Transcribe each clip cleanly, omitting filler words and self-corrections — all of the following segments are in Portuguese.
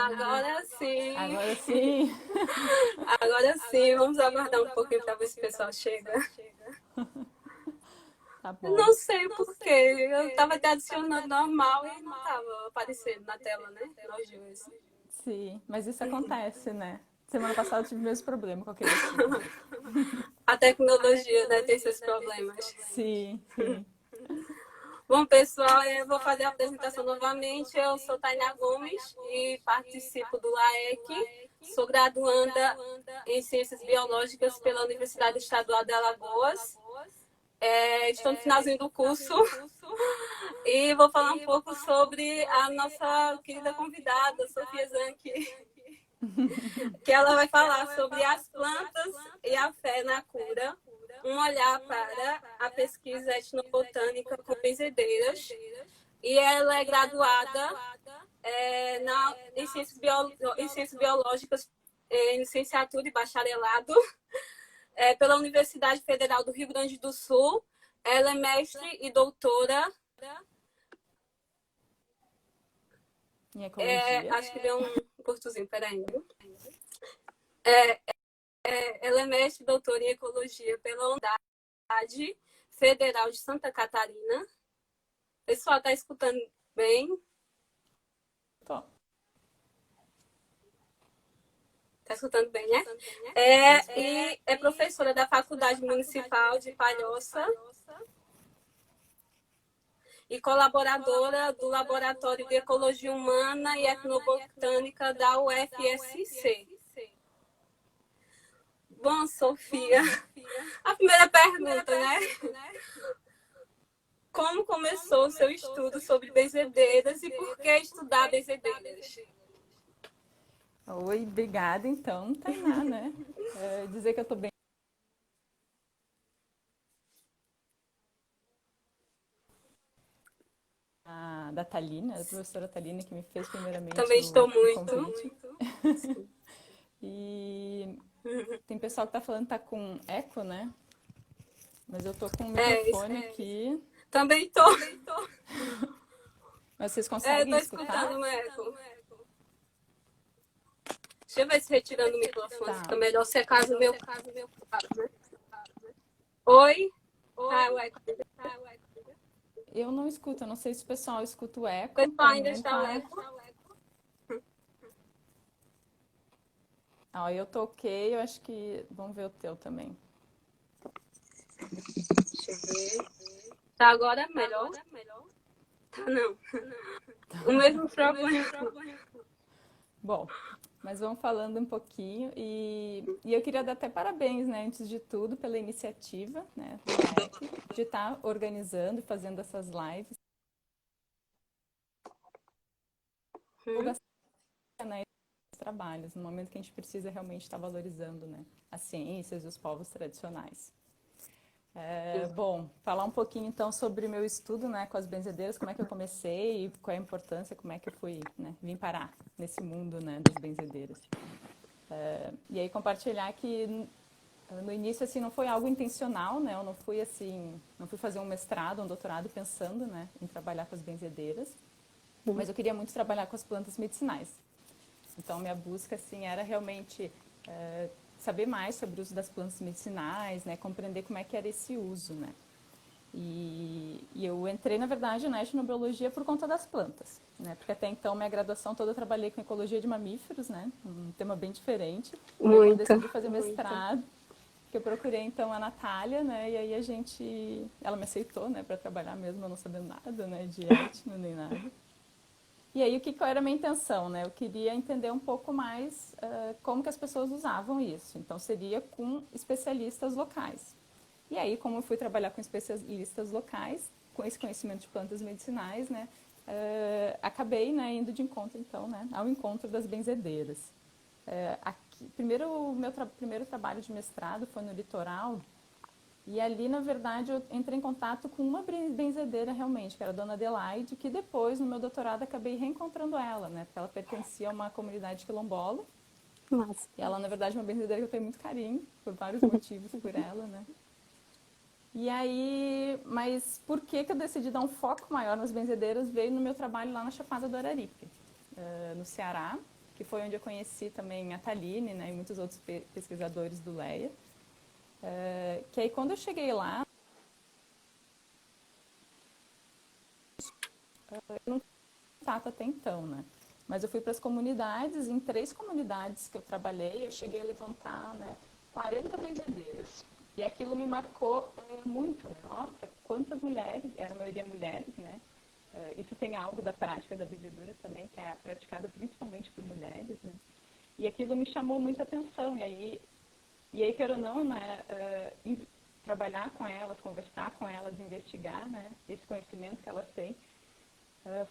Agora sim. Agora sim. Agora sim. Vamos aguardar um pouquinho para ver se o pessoal chega. Tá bom. Não sei por quê. Eu estava te adicionando normal e não estava aparecendo na tela, né? Nós dois. Sim, mas isso acontece, né? Semana passada eu tive o mesmo problema com aquele assunto. A tecnologia, né, tem seus problemas. Sim, sim. Bom, pessoal, eu vou fazer a apresentação novamente. Eu sou Tainá Gomes e participo do LAEC. Sou graduanda em Ciências Biológicas pela Universidade Estadual de Alagoas. Estou no finalzinho do curso e vou falar um pouco sobre a nossa querida convidada, Sofia Zanck, que ela vai falar sobre as plantas e a fé na cura, um olhar para a pesquisa etnobotânica com benzedeiras. E ela é graduada em ciências biológicas, em licenciatura e bacharelado, pela Universidade Federal do Rio Grande do Sul. Ela é mestre e doutora. Em ecologia. Acho que deu um curtozinho, peraí. Ela é mestre e doutora em ecologia pela Universidade Federal de Santa Catarina. O pessoal está escutando bem? Tô. Está escutando bem, né? E é professora da Faculdade Municipal de Palhoça e colaboradora do Laboratório de Ecologia Humana e Etnobotânica da UFSC. Bom, Sofia, a primeira pergunta, né? Como começou o seu estudo sobre benzedeiras e por que estudar benzedeiras? Oi, obrigada então, Tainá, né? Dizer que eu tô bem. Da Thalina, a professora Thalina, que me fez primeiramente Também estou o muito. convite. E tem pessoal que tá falando que tá com eco, né? Mas eu tô com o microfone aqui. Também estou. Mas vocês conseguem Estou escutar? escutando o eco. Deixa eu ver se retirando o microfone Tá. fica melhor, se é caso meu. Oi? Ah, o eco. Eu não escuto, eu não sei se o pessoal escuta o O eco. pessoal Pra ainda mim está o tá. eco. Eu tô ok, eu acho que. Vamos ver o teu também. Deixa eu ver. Tá agora melhor? Tá não. O mesmo problema. Bom, mas vamos falando um pouquinho e eu queria dar até parabéns, né, antes de tudo, pela iniciativa, né, do LAEC, de estar organizando e fazendo essas lives. Divulgação, né, dos trabalhos, no momento que a gente precisa realmente estar valorizando, né, as ciências e os povos tradicionais. Bom, falar um pouquinho então sobre o meu estudo, né, com as benzedeiras, como é que eu comecei e qual é a importância, como é que eu fui, né, vim parar nesse mundo, né, das benzedeiras. E aí compartilhar que no início assim não foi algo intencional, né, eu não fui assim, não fui fazer um mestrado, um doutorado pensando, né, em trabalhar com as benzedeiras, mas eu queria muito trabalhar com as plantas medicinais. Então minha busca assim era realmente saber mais sobre o uso das plantas medicinais, né, compreender como é que era esse uso, né. E eu entrei, na verdade, na etnobiologia por conta das plantas, né, porque até então minha graduação toda eu trabalhei com ecologia de mamíferos, né, um tema bem diferente. E aí quando eu decidi fazer mestrado, que eu procurei então a Natália, né, e aí ela me aceitou, né, para trabalhar mesmo, eu não sabendo nada, né, de etno nem nada. E aí, qual era a minha intenção, né? Eu queria entender um pouco mais como que as pessoas usavam isso. Então, seria com especialistas locais. E aí, como eu fui trabalhar com especialistas locais, com esse conhecimento de plantas medicinais, né? Acabei, né, indo de encontro, então, né, ao encontro das benzedeiras. O meu primeiro trabalho de mestrado foi no litoral. E ali, na verdade, eu entrei em contato com uma benzedeira realmente, que era a Dona Adelaide, que depois, no meu doutorado, acabei reencontrando ela, né? Porque ela pertencia a uma comunidade quilombola. Nossa. E ela, na verdade, é uma benzedeira que eu tenho muito carinho, por vários motivos por ela, né? E aí, mas por que eu decidi dar um foco maior nas benzedeiras? Veio no meu trabalho lá na Chapada do Araripe, no Ceará. que foi onde eu conheci também a Thaline, né, e muitos outros pesquisadores do LEA. Que aí quando eu cheguei lá, eu não tinha contato até então, né? Mas eu fui para as comunidades, em 3 comunidades que eu trabalhei, eu cheguei a levantar, né, 40 benzedeiras. E aquilo me marcou muito, né? Nossa, quantas mulheres, era a maioria mulheres, né? Isso tem algo da prática da benzedura também, que é praticada principalmente por mulheres, né? E aquilo me chamou muita atenção. E aí quero ou não, né, trabalhar com elas, conversar com elas, investigar, né, esse conhecimento que elas têm,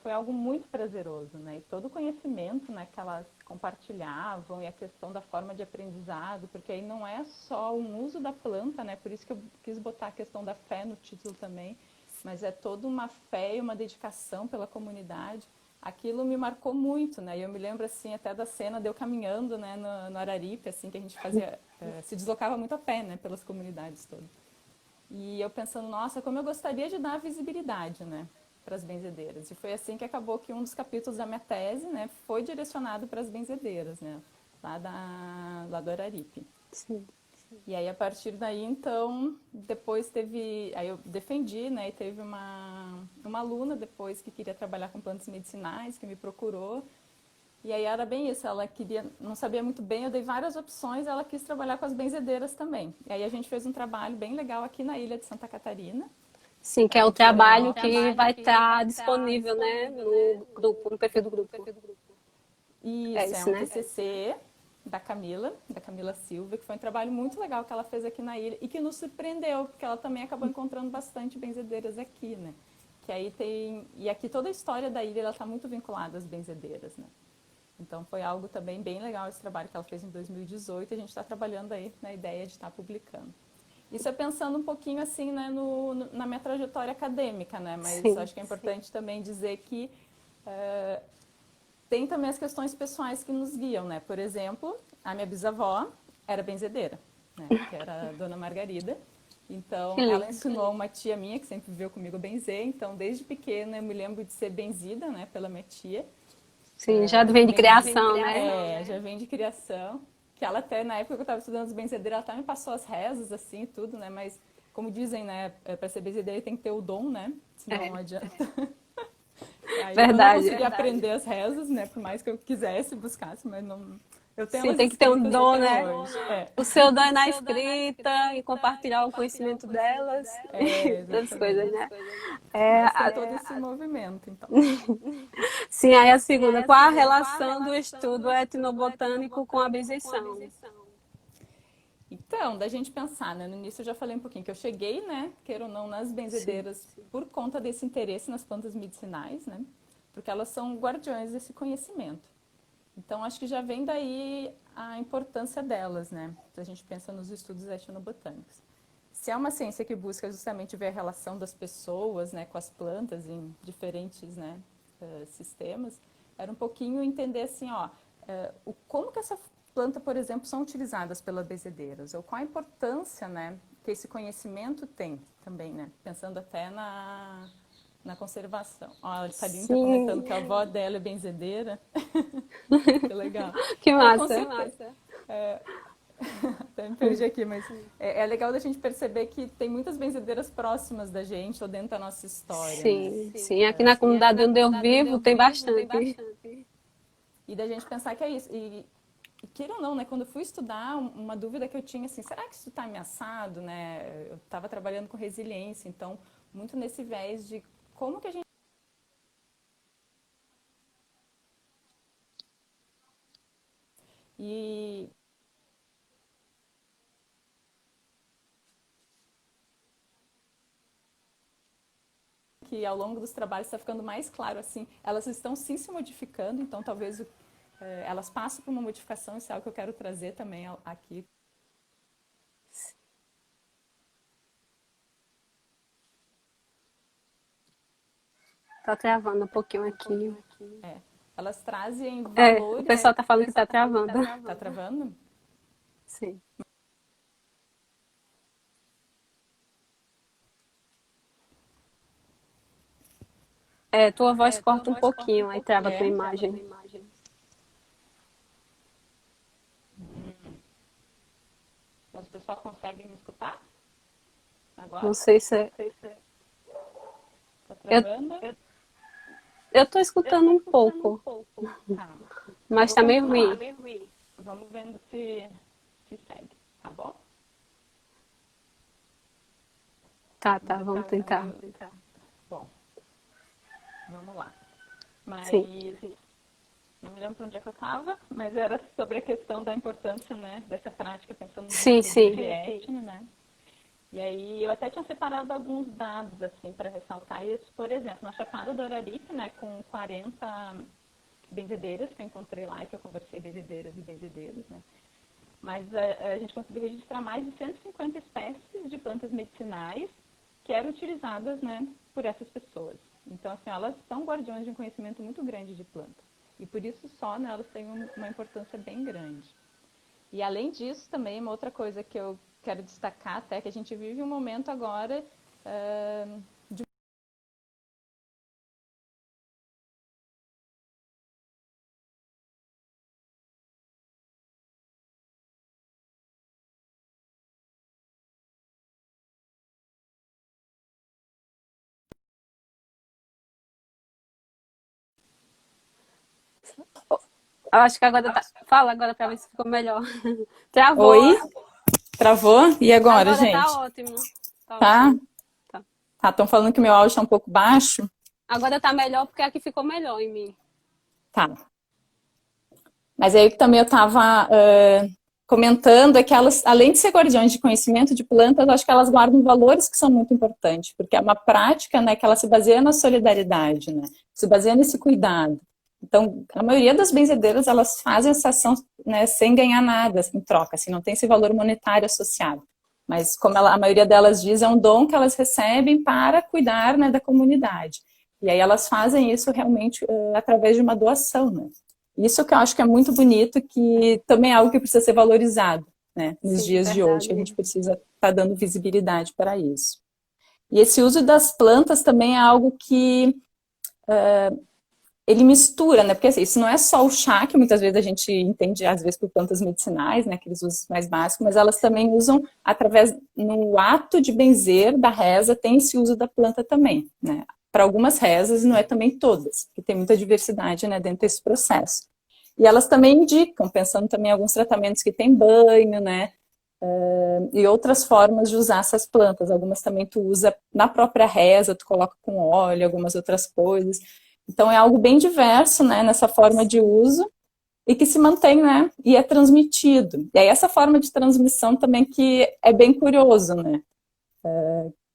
foi algo muito prazeroso, né? E todo o conhecimento, né, que elas compartilhavam e a questão da forma de aprendizado, porque aí não é só um uso da planta, né? Por isso que eu quis botar a questão da fé no título também, mas é toda uma fé e uma dedicação pela comunidade. Aquilo me marcou muito, né? E eu me lembro, assim, até da cena de eu caminhando, né, no Araripe, assim, que a gente fazia, se deslocava muito a pé, né, pelas comunidades todas. E eu pensando, nossa, como eu gostaria de dar visibilidade, né, para as benzedeiras. E foi assim que acabou que um dos capítulos da minha tese, né, foi direcionado para as benzedeiras, né, lá do Araripe. Sim. E aí, a partir daí, então, depois teve... Aí eu defendi, né? E teve uma aluna depois que queria trabalhar com plantas medicinais, que me procurou. E aí era bem isso, ela queria... Não sabia muito bem, eu dei várias opções, ela quis trabalhar com as benzedeiras também. E aí a gente fez um trabalho bem legal aqui na ilha de Santa Catarina. Sim, que é o trabalho que vai estar disponível, né, no grupo, no perfil do grupo. Isso, é isso, um né? TCC da Camila Silva, que foi um trabalho muito legal que ela fez aqui na ilha e que nos surpreendeu, porque ela também acabou encontrando bastante benzedeiras aqui, né? Que aí tem... E aqui toda a história da ilha, ela está muito vinculada às benzedeiras, né? Então foi algo também bem legal esse trabalho que ela fez em 2018 e a gente está trabalhando aí na ideia de estar publicando. Isso é pensando um pouquinho assim, né, na minha trajetória acadêmica, né? Mas acho que é importante também dizer que tem também as questões pessoais que nos guiam, né? Por exemplo, a minha bisavó era benzedeira, né? Que era a Dona Margarida. Então, ela ensinou uma tia minha, que sempre viveu comigo, a benzer. Então, desde pequena, eu me lembro de ser benzida, né? Pela minha tia. Sim, já vem de criação, né? Já vem de criação. Que ela até, na época que eu estava estudando as benzedeiras, ela até me passou as rezas, assim, e tudo, né? Mas, como dizem, né? Para ser benzedeira tem que ter o dom, né? Senão não adianta. Aí eu não consegui aprender as rezas, né? Por mais que eu quisesse, buscasse, mas não... Eu tenho elas tem que ter um dom, né? É. O seu dom é na escrita e compartilhar o conhecimento delas. Das coisas, né? Mas tem todo esse movimento, então. Sim, aí a segunda, qual a relação do estudo etnobotânico com a benzeção? Então, da gente pensar, né? No início eu já falei um pouquinho que eu cheguei, né? Queira ou não, nas benzedeiras por conta desse interesse nas plantas medicinais, né? Porque elas são guardiões desse conhecimento. Então, acho que já vem daí a importância delas, né? Se a gente pensa nos estudos etnobotânicos. Se é uma ciência que busca justamente ver a relação das pessoas, né, com as plantas em diferentes, né, sistemas, era um pouquinho entender assim, ó, como que essa planta, por exemplo, são utilizadas pelas benzedeiras, ou qual a importância, né, que esse conhecimento tem também, né, pensando até na conservação. Ó, a Thaline está comentando que a avó dela é benzedeira. Que legal. Que massa. Até me perdi aqui, mas é legal da gente perceber que tem muitas benzedeiras próximas da gente ou dentro da nossa história. Sim, né? sim. Aqui na comunidade onde eu vivo tem bastante. E da gente pensar que é isso. E queira ou não, né? Quando eu fui estudar, uma dúvida que eu tinha, assim, será que isso está ameaçado, né? Eu estava trabalhando com resiliência, então, muito nesse viés de como que a gente... E que ao longo dos trabalhos está ficando mais claro, assim, elas estão sim se modificando, então talvez elas passem por uma modificação, isso é algo que eu quero trazer também aqui. Tá travando um pouquinho aqui. Elas trazem valores... o pessoal tá falando que tá travando. Tá travando? Sim. Tua voz corta um pouquinho, aí trava a tua imagem. Não sei se é... Tá Eu, travando? eu tô escutando um pouco, Tá. Eu mas vou tá meio continuar. ruim. Vamos vendo se segue, tá bom? Tá, vamos tentar. Bom, vamos lá. Mas Sim, não me lembro para onde é que eu estava, mas era sobre a questão da importância, né, dessa prática, pensando nos sim, estudos sim. de Aitken, né? E aí eu até tinha separado alguns dados, assim, para ressaltar isso. Por exemplo, na Chapada do Araripe, né, com 40 benzedeiras que eu encontrei lá, que eu conversei benzedeiras e benzedeiros, né? Mas a gente conseguiu registrar mais de 150 espécies de plantas medicinais que eram utilizadas, né, por essas pessoas. Então, assim, elas são guardiões de um conhecimento muito grande de planta. E por isso só, né, elas têm uma importância bem grande. E além disso, também, uma outra coisa que eu quero destacar até, que a gente vive um momento agora de Eu acho que agora tá... Fala agora pra ver se ficou melhor. Travou. Oi? Travou? E agora, Agora tá gente? ótimo. Tá Tá? ótimo. Tá. Tá, estão falando que meu áudio está um pouco baixo? Agora tá melhor porque aqui ficou melhor em mim. Tá. Mas aí também eu estava comentando é que elas, além de ser guardiões de conhecimento de plantas, eu acho que elas guardam valores que são muito importantes, porque é uma prática, né, que ela se baseia na solidariedade, né, se baseia nesse cuidado. Então, a maioria das benzedeiras, elas fazem essa ação, né, sem ganhar nada em troca, assim, não tem esse valor monetário associado. Mas, como a maioria delas diz, é um dom que elas recebem para cuidar, né, da comunidade. E aí elas fazem isso realmente através de uma doação, né. Isso que eu acho que é muito bonito, que também é algo que precisa ser valorizado, né, nos Sim, dias de hoje, que a gente verdade. precisa estar dando visibilidade para isso. E esse uso das plantas também é algo que ele mistura, né, porque assim, isso não é só o chá, que muitas vezes a gente entende, às vezes, por plantas medicinais, né, aqueles usos mais básicos, mas elas também usam, através, no ato de benzer da reza, tem esse uso da planta também, né. Para algumas rezas, não é também todas, porque tem muita diversidade, né, dentro desse processo. E elas também indicam, pensando também em alguns tratamentos que tem banho, né? E outras formas de usar essas plantas. Algumas também tu usa na própria reza, tu coloca com óleo, algumas outras coisas. Então é algo bem diverso, né? Nessa forma de uso e que se mantém, né? E é transmitido. E aí essa forma de transmissão também que é bem curioso, né?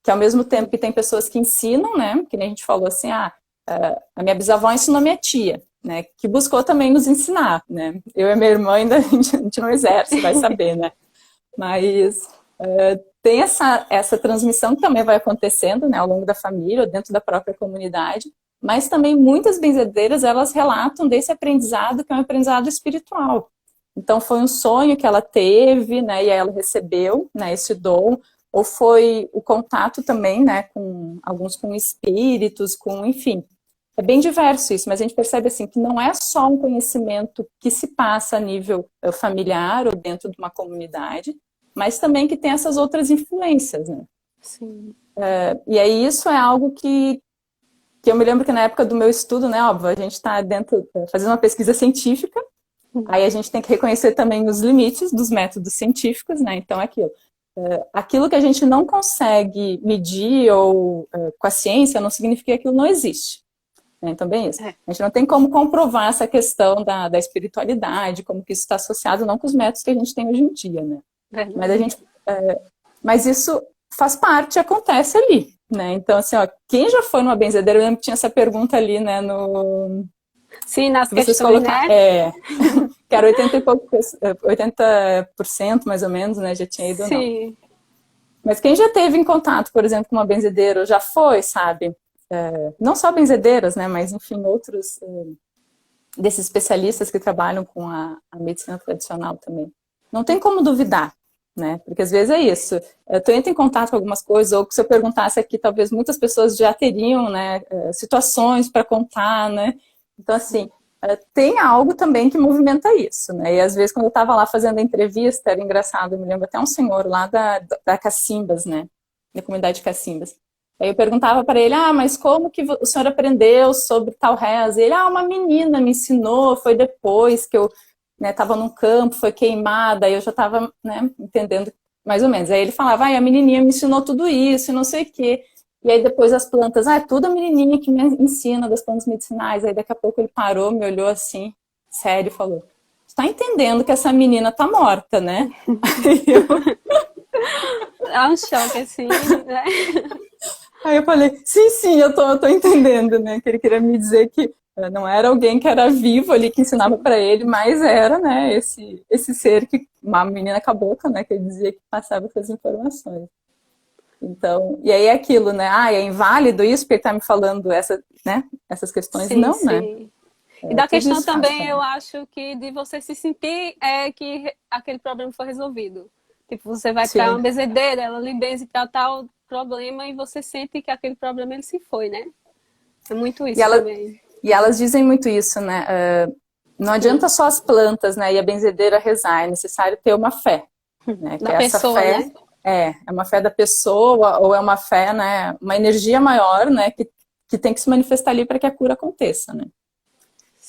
Que ao mesmo tempo que tem pessoas que ensinam, né? Que nem a gente falou assim, a minha bisavó ensinou minha tia, né? Que buscou também nos ensinar, né? Eu e minha irmã ainda a gente não exerce, vai saber, né? Mas tem essa transmissão que também vai acontecendo, né? Ao longo da família, ou dentro da própria comunidade. Mas também muitas benzedeiras, elas relatam desse aprendizado, que é um aprendizado espiritual. Então foi um sonho que ela teve, né? E aí ela recebeu, né? Esse dom, ou foi o contato também, né, com alguns com espíritos, com, enfim. É bem diverso isso, mas a gente percebe assim que não é só um conhecimento que se passa a nível familiar ou dentro de uma comunidade, mas também que tem essas outras influências, né? Sim. E aí isso é algo que eu me lembro que na época do meu estudo, né, óbvio, a gente está dentro, fazendo uma pesquisa científica, aí a gente tem que reconhecer também os limites dos métodos científicos, né? Então, aquilo que a gente não consegue medir ou com a ciência não significa que aquilo não existe. Né? Então, bem isso. É, A gente não tem como comprovar essa questão da espiritualidade, como que isso está associado, não com os métodos que a gente tem hoje em dia, né? Mas a verdade. gente, mas isso faz parte, acontece ali, né? Então, assim, ó, quem já foi numa benzedeira, eu lembro que tinha essa pergunta ali, né, no Sim, nas que vocês questões, colocaram, né? que era 80 e pouco, 80% mais ou menos, né, já tinha ido ou não. Sim. Mas quem já teve em contato, por exemplo, com uma benzedeira, ou já foi, sabe? Não só benzedeiras, né, mas enfim, outros desses especialistas que trabalham com a medicina tradicional também. Não tem como duvidar, né? Porque às vezes é isso. Tu entra em contato com algumas coisas, ou se eu perguntasse aqui, talvez muitas pessoas já teriam, né, situações para contar, né? Então, assim, tem algo também que movimenta isso, né? E às vezes, quando eu estava lá fazendo a entrevista, era engraçado, eu me lembro até um senhor lá da Cacimbas, né? na comunidade de Cacimbas. Aí eu perguntava para ele, mas como que o senhor aprendeu sobre tal reza? E ele, uma menina me ensinou, foi depois que eu estava num campo, foi queimada, aí eu já estava, né, entendendo mais ou menos. Aí ele falava, a menininha me ensinou tudo isso, e não sei o quê. E aí depois as plantas, é tudo a menininha que me ensina das plantas medicinais. Aí daqui a pouco ele parou, me olhou assim, sério, e falou, você tá entendendo que essa menina tá morta, né? Aí É um choque, assim, né? Aí eu falei, sim, eu tô entendendo, né? Que ele queria me dizer que não era alguém que era vivo ali, que ensinava para ele, mas era, né, esse ser que, uma menina cabocla, né, que ele dizia que passava essas informações. Então, e aí é aquilo, né? É inválido isso, porque ele tá me falando essas questões? Sim, não, sim. né? E da Tudo questão isso faz também, parte. eu acho que de você se sentir que aquele problema foi resolvido. Tipo, você vai para Sim. uma benzedeira, ela lhe benze para tal problema e você sente que aquele problema ele se foi, né? É muito E, isso ela, também. e elas dizem muito isso, né? Não adianta só as plantas, né? E a benzedeira rezar, é necessário ter uma fé, né? Que Da essa pessoa, fé né? é uma fé da pessoa ou é uma fé, né? Uma energia maior, né? Que tem que se manifestar ali para que a cura aconteça, né?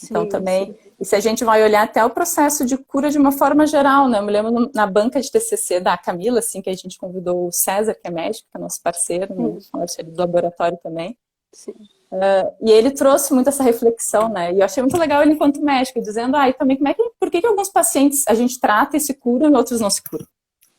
Então Sim, também, sim. e se a gente vai olhar até o processo de cura de uma forma geral, né? Eu me lembro na banca de TCC da Camila, assim, que a gente convidou o César, que é médico, que é nosso parceiro, né? Do laboratório também. Sim. E ele trouxe muito essa reflexão, né? E eu achei muito legal ele enquanto médico, dizendo, e também por que alguns pacientes a gente trata e se curam e outros não se curam?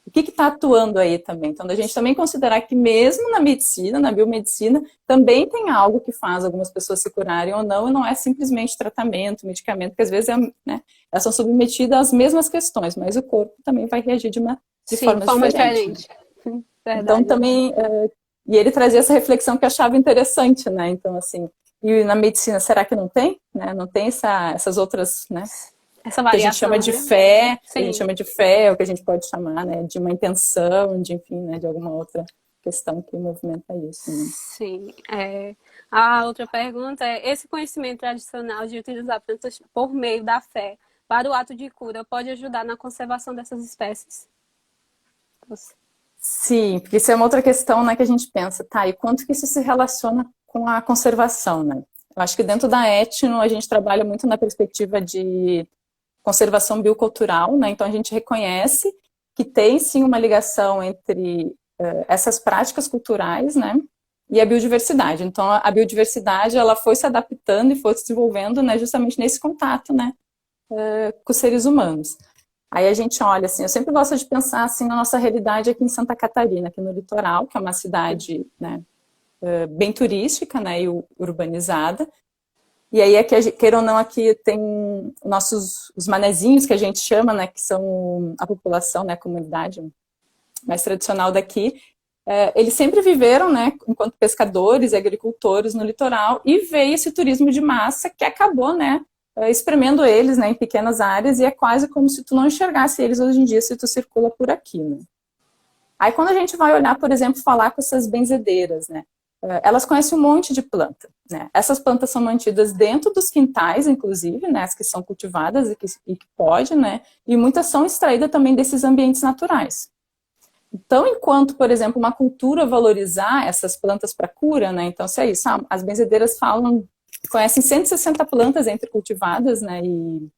O que está atuando aí também? Então, a gente também considerar que mesmo na medicina, na biomedicina, também tem algo que faz algumas pessoas se curarem ou não, e não é simplesmente tratamento, medicamento, porque às vezes elas são submetidas às mesmas questões, mas o corpo também vai reagir de Sim, formas forma diferentes. diferente. Então, Verdade. também, e ele trazia essa reflexão que eu achava interessante, né? Então, assim, e na medicina, será que não tem? Né? Não tem essas outras, né? Essa Que a gente chama variação, de né? fé, que a gente Sim. chama de fé, ou que a gente pode chamar, né, de uma intenção, de, enfim, né, de alguma outra questão que movimenta isso, né? Sim. A outra pergunta é: esse conhecimento tradicional de utilizar plantas por meio da fé para o ato de cura pode ajudar na conservação dessas espécies? Sim, porque isso é uma outra questão, né, que a gente pensa, e quanto que isso se relaciona com a conservação, né? Eu acho que dentro da etno a gente trabalha muito na perspectiva de conservação biocultural, né? Então a gente reconhece que tem sim uma ligação entre essas práticas culturais, né? E a biodiversidade. Então a biodiversidade ela foi se adaptando e foi se desenvolvendo, né? Justamente nesse contato, né? Com os seres humanos. Aí a gente olha assim, eu sempre gosto de pensar assim na nossa realidade aqui em Santa Catarina, aqui no litoral, que é uma cidade, né? Bem turística, né? E urbanizada. E aí, queira ou não, aqui tem os manezinhos que a gente chama, né, que são a população, né, a comunidade mais tradicional daqui. Eles sempre viveram, né, enquanto pescadores e agricultores no litoral, e veio esse turismo de massa que acabou, né, espremendo eles, né, em pequenas áreas, e é quase como se tu não enxergasse eles hoje em dia se tu circula por aqui, né. Aí quando a gente vai olhar, por exemplo, falar com essas benzedeiras, né, elas conhecem um monte de planta, né? Essas plantas são mantidas dentro dos quintais, inclusive, né? As que são cultivadas e que pode, né? E muitas são extraídas também desses ambientes naturais. Então, enquanto, por exemplo, uma cultura valorizar essas plantas para cura, né? Então, se é isso, as benzedeiras conhecem 160 plantas entre cultivadas, né? E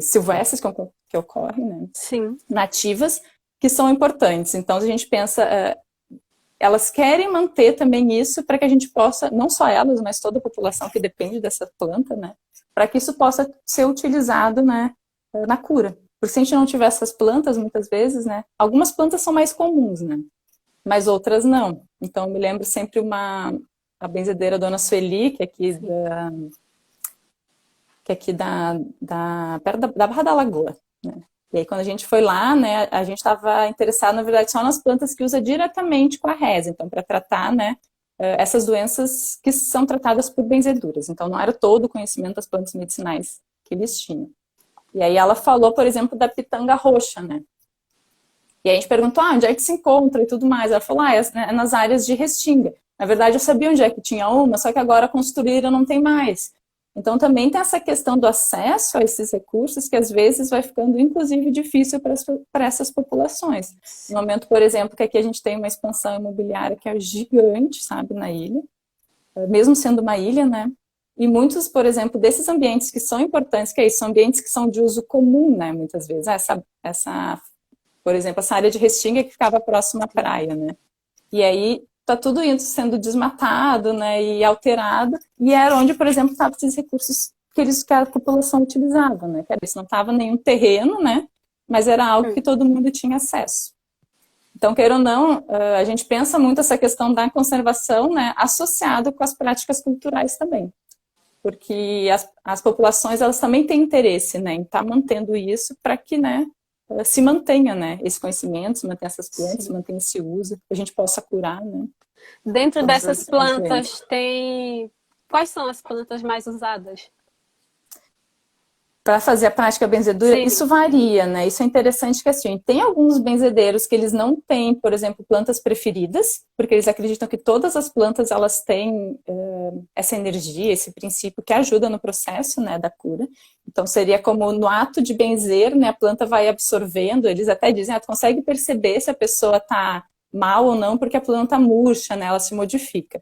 silvestres que ocorrem, né? Sim. Nativas, que são importantes. Então, a gente pensa, elas querem manter também isso para que a gente possa, não só elas, mas toda a população que depende dessa planta, né, para que isso possa ser utilizado, né, na cura. Porque se a gente não tiver essas plantas, muitas vezes, né, algumas plantas são mais comuns, né, mas outras não. Então, eu me lembro sempre a benzedeira Dona Sueli, que é aqui perto da Barra da Lagoa, né. E aí, quando a gente foi lá, né, a gente estava interessado, na verdade, só nas plantas que usa diretamente com a reza, então, para tratar, né, essas doenças que são tratadas por benzeduras. Então, não era todo o conhecimento das plantas medicinais que eles tinham. E aí ela falou, por exemplo, da pitanga roxa, né? E aí a gente perguntou, onde é que se encontra e tudo mais. Ela falou, é nas áreas de restinga. Na verdade, eu sabia onde é que tinha uma, só que agora construíram, não tem mais. Então também tem essa questão do acesso a esses recursos que às vezes vai ficando inclusive difícil para essas populações. No momento, por exemplo, que aqui a gente tem uma expansão imobiliária que é gigante, sabe, na ilha, mesmo sendo uma ilha, né? E muitos, por exemplo, desses ambientes que são importantes, que é isso, são ambientes que são de uso comum, né, muitas vezes. Por exemplo, essa área de Restinga que ficava próxima à praia, né? E aí tá tudo isso sendo desmatado, né, e alterado, e era onde, por exemplo, estavam esses recursos que a população utilizava, né? Que isso não estava nenhum terreno, né? Mas era algo que todo mundo tinha acesso. Então, queira ou não, a gente pensa muito essa questão da conservação, né, associado com as práticas culturais também. Porque as populações, elas também têm interesse, né, em estar mantendo isso para que, né, se mantenha, né, esse conhecimento, se mantenha essas plantas, se mantenha esse uso, que a gente possa curar, né. Dentro dessas plantas tem... Quais são as plantas mais usadas? Para fazer a prática benzedura, isso varia, né? Isso é interessante que assim, tem alguns benzedeiros que eles não têm, por exemplo, plantas preferidas, porque eles acreditam que todas as plantas elas têm essa energia, esse princípio que ajuda no processo, né, da cura. Então seria como no ato de benzer, né, a planta vai absorvendo, eles até dizem, tu consegue perceber se a pessoa está mal ou não, porque a planta murcha, né, ela se modifica.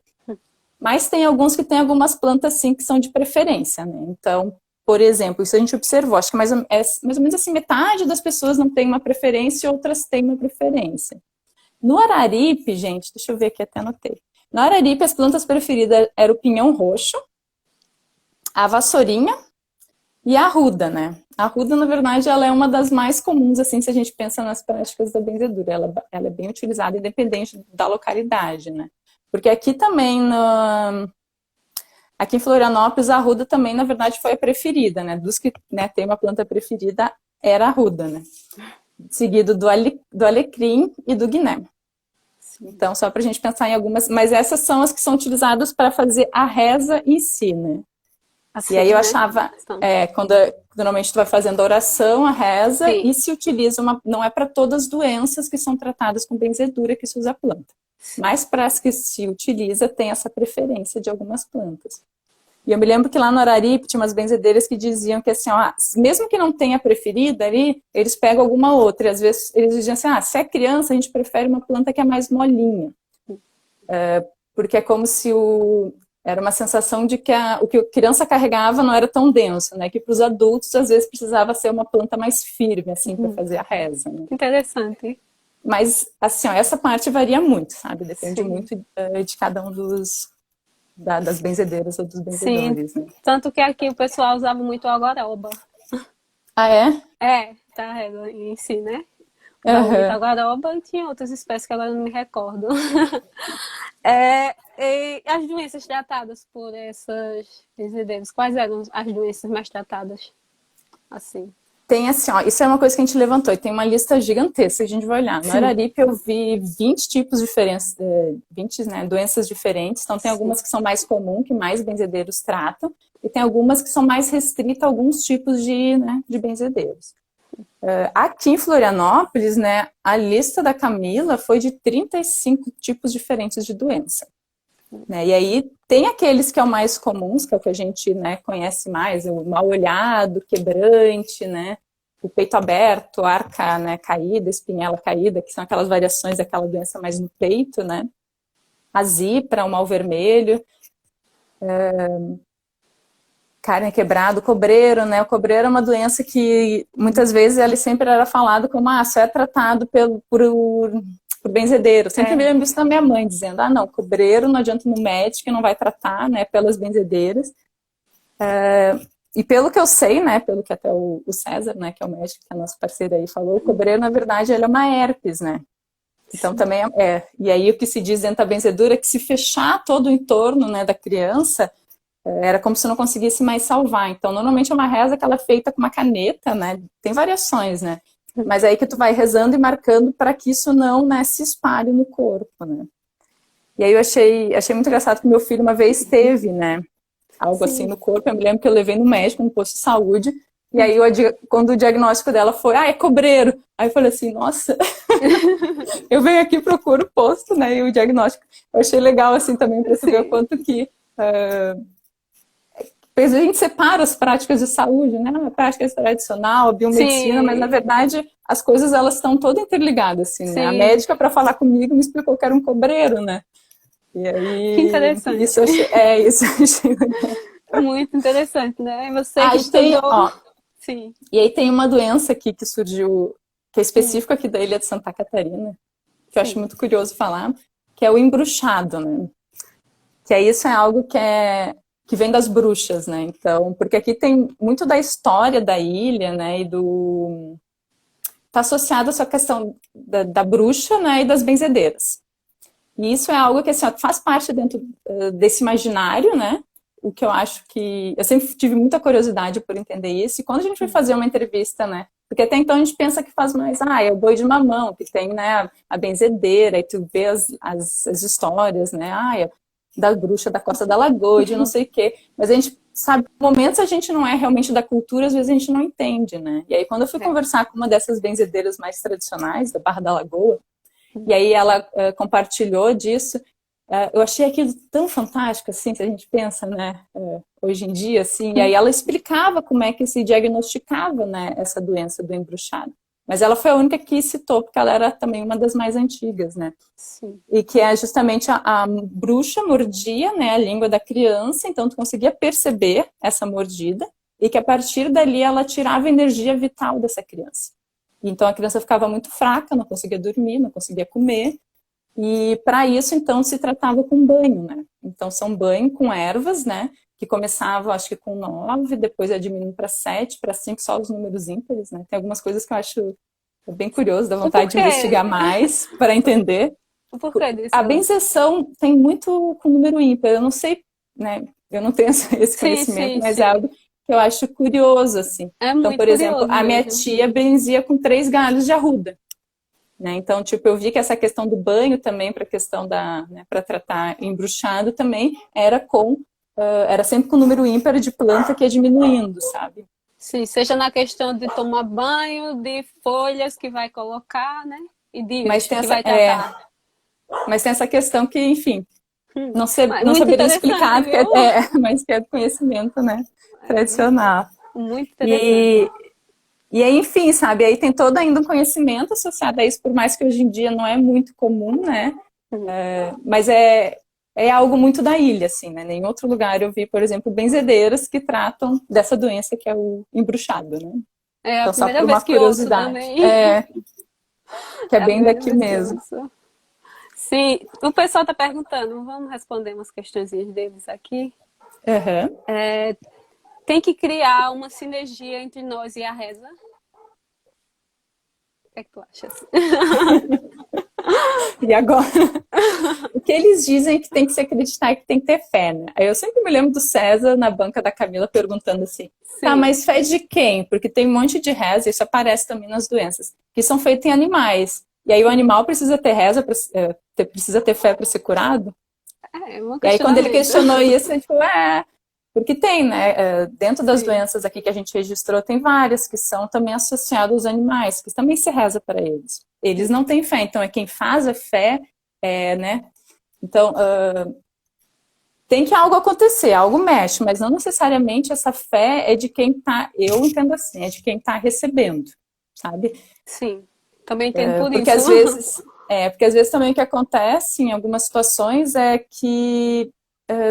Mas tem alguns que têm algumas plantas sim que são de preferência, né? Então, por exemplo, isso a gente observou, acho que mais ou menos assim, metade das pessoas não tem uma preferência e outras têm uma preferência. No Araripe, gente, deixa eu ver aqui, até anotei. No Araripe, as plantas preferidas eram o pinhão roxo, a vassourinha e a arruda, né? A arruda, na verdade, ela é uma das mais comuns, assim, se a gente pensa nas práticas da benzedura. Ela é bem utilizada, independente da localidade, né? Porque aqui também, aqui em Florianópolis, a arruda também, na verdade, foi a preferida, né? Dos que, né, tem uma planta preferida, era a arruda, né? Seguido do alecrim e do guiné. Então, só para a gente pensar em algumas... Mas essas são as que são utilizadas para fazer a reza em si, né? Assim, e aí eu achava... quando normalmente tu vai fazendo a oração, a reza, sim, e se utiliza não é para todas as doenças que são tratadas com benzedura que se usa a planta. Mas para as que se utiliza, tem essa preferência de algumas plantas. E eu me lembro que lá no Araripe tinha umas benzedeiras que diziam que assim, ó, mesmo que não tenha preferida ali, eles pegam alguma outra. E às vezes eles diziam assim, se é criança, a gente prefere uma planta que é mais molinha. Porque é como se era uma sensação de que o que a criança carregava não era tão denso, né? Que para os adultos, às vezes, precisava ser uma planta mais firme, assim, para fazer a reza. Né? Interessante. Mas, assim, ó, essa parte varia muito, sabe? Depende sim, muito de cada um das benzedeiras ou dos benzedores. Sim, né? Tanto que aqui o pessoal usava muito o agoroba. Ah, é? É, tá, em si, né? Usava muito agoroba e tinha outras espécies que agora eu não me recordo. E as doenças tratadas por essas benzedeiras, quais eram as doenças mais tratadas? Assim... Tem assim, ó, isso é uma coisa que a gente levantou, e tem uma lista gigantesca que a gente vai olhar. No Araripe eu vi 20 tipos diferentes, 20, né, doenças diferentes, então tem algumas que são mais comuns, que mais benzedeiros tratam, e tem algumas que são mais restritas a alguns tipos de benzedeiros. Aqui em Florianópolis, né, a lista da Camila foi de 35 tipos diferentes de doença. Né? E aí tem aqueles que é o mais comuns, que é o que a gente, né, conhece mais, o mal-olhado, quebrante, né, o peito aberto, arca, né, caída, espinhela caída, que são aquelas variações daquela doença mais no peito, né, a zipra, o mal-vermelho, carne quebrada, o cobreiro, né, o cobreiro é uma doença que muitas vezes ele sempre era falado como, só é tratado por benzedeiro. Sempre me lembro isso da minha mãe, dizendo, não, cobreiro não adianta no médico, não vai tratar, né, pelas benzedeiras. E pelo que eu sei, né, pelo que até o César, né, que é o médico, que é nosso parceiro aí, falou, o cobreiro, na verdade, ele é uma herpes, né. Então, sim, também E aí, o que se diz dentro da benzedura é que se fechar todo o entorno, né, da criança, era como se não conseguisse mais salvar. Então, normalmente é uma reza que ela é feita com uma caneta, né, tem variações, né. Mas aí que tu vai rezando e marcando para que isso não, né, se espalhe no corpo, né. E aí eu achei muito engraçado que meu filho uma vez teve, né, algo assim no corpo. Eu me lembro que eu levei no médico, no posto de saúde, e aí quando o diagnóstico dela foi, é cobreiro. Aí eu falei assim, nossa, eu venho aqui, procuro o posto, né, e o diagnóstico. Eu achei legal, assim, também para saber o quanto que Porque a gente separa as práticas de saúde, né? A prática tradicional, a biomedicina, Sim, mas na verdade as coisas elas estão todas interligadas, assim, né? A sim, médica, para falar comigo, me explicou que era um cobreiro, né? E que aí, interessante. isso eu achei legal. Muito interessante, né? Você que Aí tem, estudou, ó, sim. e aí tem uma doença aqui que surgiu, que é Hum, específica aqui da ilha de Santa Catarina, que eu acho sim. muito curioso falar, que é o embruxado, né? Que é isso é algo que vem das bruxas, né? Então, porque aqui tem muito da história da ilha, né? E do tá associado a essa questão da bruxa, né? E das benzedeiras. E isso é algo que assim, ó, faz parte dentro desse imaginário, né? O que eu acho que eu sempre tive muita curiosidade por entender isso. E quando a gente foi fazer uma entrevista, né? Porque até então a gente pensa que faz mais, é o boi de mamão, que tem, né, a benzedeira, e tu vê as histórias, né? Da bruxa da Costa da Lagoa, de não sei o quê. Mas a gente sabe, momentos a gente não é realmente da cultura, às vezes a gente não entende, né? E aí quando eu fui É. conversar com uma dessas benzedeiras mais tradicionais, da Barra da Lagoa, e aí ela compartilhou disso, eu achei aquilo tão fantástico, assim, se a gente pensa, né, hoje em dia, assim, e aí ela explicava como é que se diagnosticava, né, essa doença do embruxado. Mas ela foi a única que citou, porque ela era também uma das mais antigas, né? Sim. E que é justamente a bruxa mordia, né, a língua da criança, então tu conseguia perceber essa mordida, e que a partir dali ela tirava a energia vital dessa criança. Então a criança ficava muito fraca, não conseguia dormir, não conseguia comer, e para isso, então, se tratava com banho, né? Então, são banho com ervas, né? Que começava, acho que com 9, depois ia diminuindo para 7, para 5, só os números ímpares, né? Tem algumas coisas que eu acho bem curioso, dá O vontade de porquê? investigar mais para entender. O porquê disso? A benzeção tem muito com número ímpar, eu não sei, né? Eu não tenho esse Sim, conhecimento, sim, mas é sim. algo que eu acho curioso, assim. É Então, muito por exemplo, curioso a minha mesmo. tia benzia com 3 galhos de arruda. Né? Então, tipo, eu vi que essa questão do banho também, para a questão né, para tratar embruxado também, era sempre com o número ímpar de planta que ia diminuindo, sabe? Sim, seja na questão de tomar banho, de folhas que vai colocar, né? E Mas dias tem que essa, vai tratar. mas tem essa questão que, enfim, Mas não muito saberia interessante, explicar, porque viu? mas que é do conhecimento, né, É muito, tradicional. muito interessante. E, e aí, enfim, sabe, aí tem todo ainda um conhecimento associado a isso, por mais que hoje em dia não é muito comum, né, mas é algo muito da ilha, assim, né? Em outro lugar eu vi, por exemplo, benzedeiras que tratam dessa doença que é o embruxado, né? É a Então, só primeira por uma vez que ouço curiosidade. também. Que é É a bem primeira daqui vez que mesmo. ouço. Sim, o pessoal está perguntando, vamos responder umas questõezinhas deles aqui. Uhum. Tem que criar uma sinergia entre nós e a reza? O que é que tu achas? E agora, o que eles dizem que tem que se acreditar e que tem que ter fé, né? Aí eu sempre me lembro do César na banca da Camila perguntando assim, tá, Sim. mas fé de quem? Porque tem um monte de reza, isso aparece também nas doenças, que são feitas em animais. E aí o animal precisa ter reza, precisa ter fé para ser curado? É um E aí, quando ele questionamento. questionou isso, a gente falou, porque tem, né? Dentro das Sim. doenças aqui que a gente registrou, tem várias que são também associadas aos animais, que também se reza para eles. Eles não têm fé, então é quem faz a fé, né? Então, tem que algo acontecer, algo mexe, mas não necessariamente essa fé é de quem tá, eu entendo assim, é de quem tá recebendo, sabe? Sim. Também entendo por Porque isso. porque às vezes também o que acontece em algumas situações é que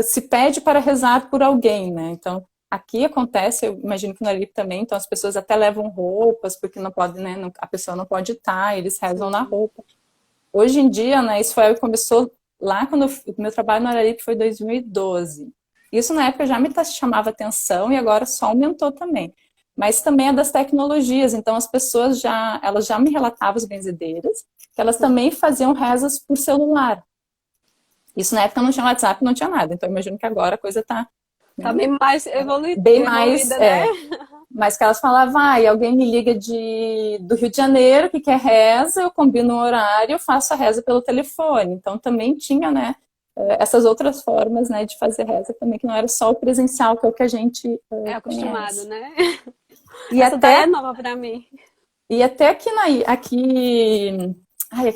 se pede para rezar por alguém, né? Então, aqui acontece, eu imagino que no Arip também, então as pessoas até levam roupas, porque não pode, né? A pessoa não pode estar, eles rezam na Sim. roupa. Hoje em dia, né, isso foi, começou lá quando o meu trabalho no Araripe foi 2012. Isso na época já me chamava atenção e agora só aumentou também. Mas também é das tecnologias, então as pessoas elas já me relatavam, as benzedeiras, que elas também faziam rezas por celular. Isso na época não tinha WhatsApp, não tinha nada, então eu imagino que agora a coisa está, Tá né, bem mais bem mais, evoluída, né? mas que elas falavam, alguém me liga do Rio de Janeiro que quer reza, eu combino um horário, eu faço a reza pelo telefone. Então também tinha, né, essas outras formas, né, de fazer reza também, que não era só o presencial, que é o que a gente É acostumado, conhece. né? E Essa daí é até, nova pra mim. e até aqui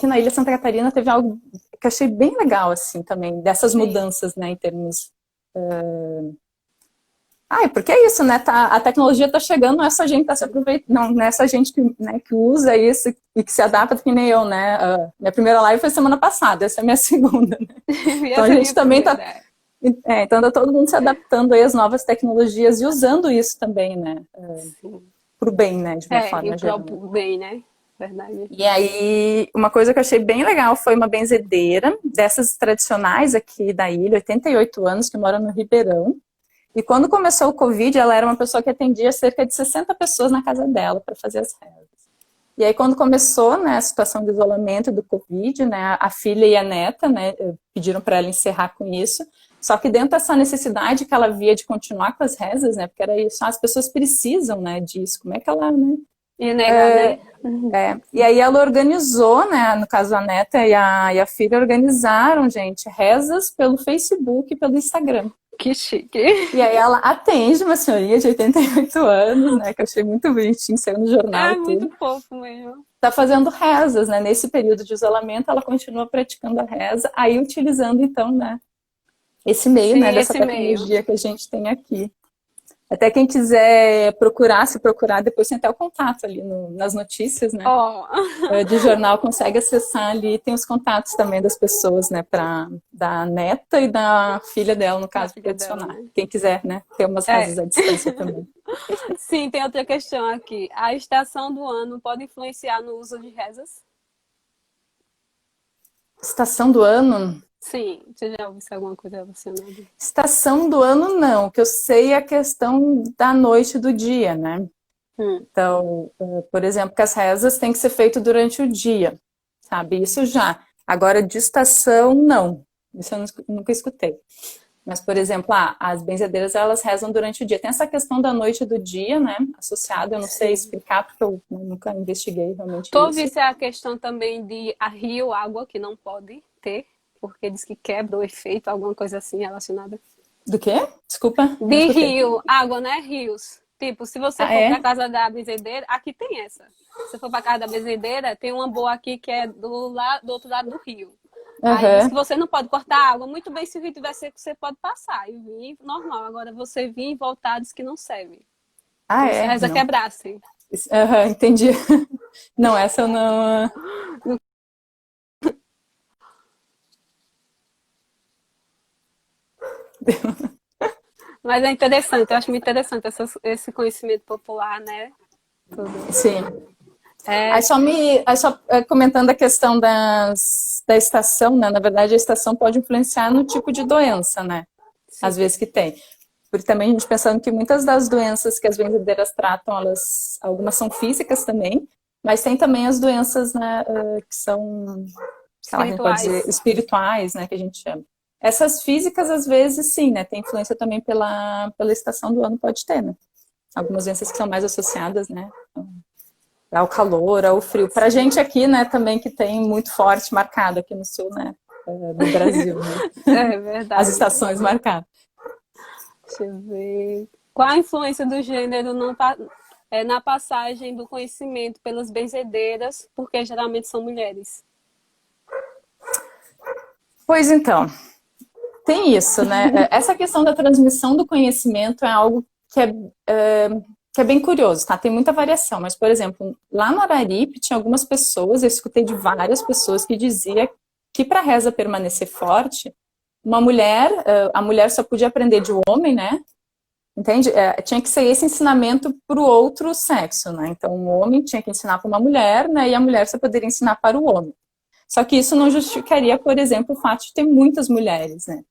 na Ilha Santa Catarina teve algo que eu achei bem legal, assim, também, dessas Sim. mudanças, né, em termos Porque é isso, né? A tecnologia está chegando, não é só a gente que está se aproveitando, não é só a gente que, né, que usa isso e que se adapta, que nem eu, né? Minha primeira live foi semana passada, essa é a minha segunda, né? E Então a essa é a gente minha também está. primeira. Então tá todo mundo se adaptando aí às novas tecnologias e usando isso também, né? Sim. Pro bem, né? De uma E forma o geral. próprio bem, né? Verdade. E aí, uma coisa que eu achei bem legal foi uma benzedeira dessas tradicionais aqui da ilha, 88 anos, que mora no Ribeirão. E quando começou o Covid, ela era uma pessoa que atendia cerca de 60 pessoas na casa dela para fazer as rezas. E aí, quando começou, né, a situação de isolamento do Covid, né, a filha e a neta, né, pediram para ela encerrar com isso. Só que dentro dessa necessidade que ela via de continuar com as rezas, né, porque era isso, as pessoas precisam, né, disso. Como é que ela, né? E negar, né? E aí ela organizou, né, no caso a neta e a filha organizaram, gente, rezas pelo Facebook e pelo Instagram. Que chique. E aí ela atende uma senhorinha de 88 anos, né, que eu achei muito bonitinho, saiu no jornal É e tudo. muito fofo mesmo. Tá fazendo rezas, né, nesse período de isolamento ela continua praticando a reza, aí utilizando então, né, esse meio, Sim, né, dessa esse meio. tecnologia que a gente tem aqui. Até quem quiser procurar, se procurar, depois tem até o contato ali nas notícias, né? Ó, De jornal, consegue acessar ali, tem os contatos também das pessoas, né? Da neta e da filha dela, no a caso, para filha dela, adicionar. né? Quem quiser, né? Ter umas É. rezas à distância também. Sim, tem outra questão aqui. A estação do ano pode influenciar no uso de rezas? Estação do ano? Sim, você já ouviu alguma coisa relacionada? Estação do ano, não. O que eu sei é a questão da noite e do dia, né? Hum. Então, por exemplo, que as rezas têm que ser feitas durante o dia, sabe? Isso já. Agora, de estação, não. Isso eu nunca escutei. Mas, por exemplo, as benzedeiras, elas rezam durante o dia. Tem essa questão da noite e do dia, né? Associada, eu não sei explicar, porque eu nunca investiguei realmente Tu isso. ouvisse a questão também de a rio, água, que não pode ter, porque diz que quebra o efeito, alguma coisa assim relacionada. Do quê? Desculpa, não De escutei. rio, água, né? Rios. Tipo, se você Ah, for para é? casa da benzedeira, aqui tem essa. Se você for para casa da benzedeira, tem uma boa aqui que é do outro lado do rio. Aí diz que Aham. você não pode cortar água. Muito bem, se o rio tiver seco, você pode passar e vir normal. Agora, você vir e voltar, diz que não serve. Ah, Como se a é? reza Não. quebrasse. Aham, entendi. Não, essa eu não. Mas é interessante, eu acho muito interessante esse conhecimento popular, né? Tudo. Sim. É, Aí só comentando a questão da estação, né? Na verdade, a estação pode influenciar no tipo de doença, né? sim. Às vezes que tem. Porque também a gente pensando que muitas das doenças que as benzedeiras tratam, algumas são físicas também, mas tem também as doenças, né, que são, sei lá, que a gente pode dizer, Espirituais. espirituais, né, que a gente chama. Essas físicas, às vezes, sim, né, tem influência também pela estação do ano, pode ter, né. Algumas doenças que são mais associadas, né, ao calor, ao frio. Pra gente aqui, né, também que tem muito forte marcado aqui no sul, né, do Brasil, né, É as verdade. estações marcadas. Deixa eu ver. Qual a influência do gênero na passagem do conhecimento pelas benzedeiras, porque geralmente são mulheres? Pois então, tem isso, né? Essa questão da transmissão do conhecimento é algo que é bem curioso, tá? Tem muita variação, mas, por exemplo, lá no Araripe tinha algumas pessoas, eu escutei de várias pessoas que dizia que para a reza permanecer forte, a mulher só podia aprender de um homem, né? Entende? Tinha que ser esse ensinamento para o outro sexo, né? Então, o homem tinha que ensinar para uma mulher, né? E a mulher só poderia ensinar para o homem. Só que isso não justificaria, por exemplo, o fato de ter muitas mulheres, né?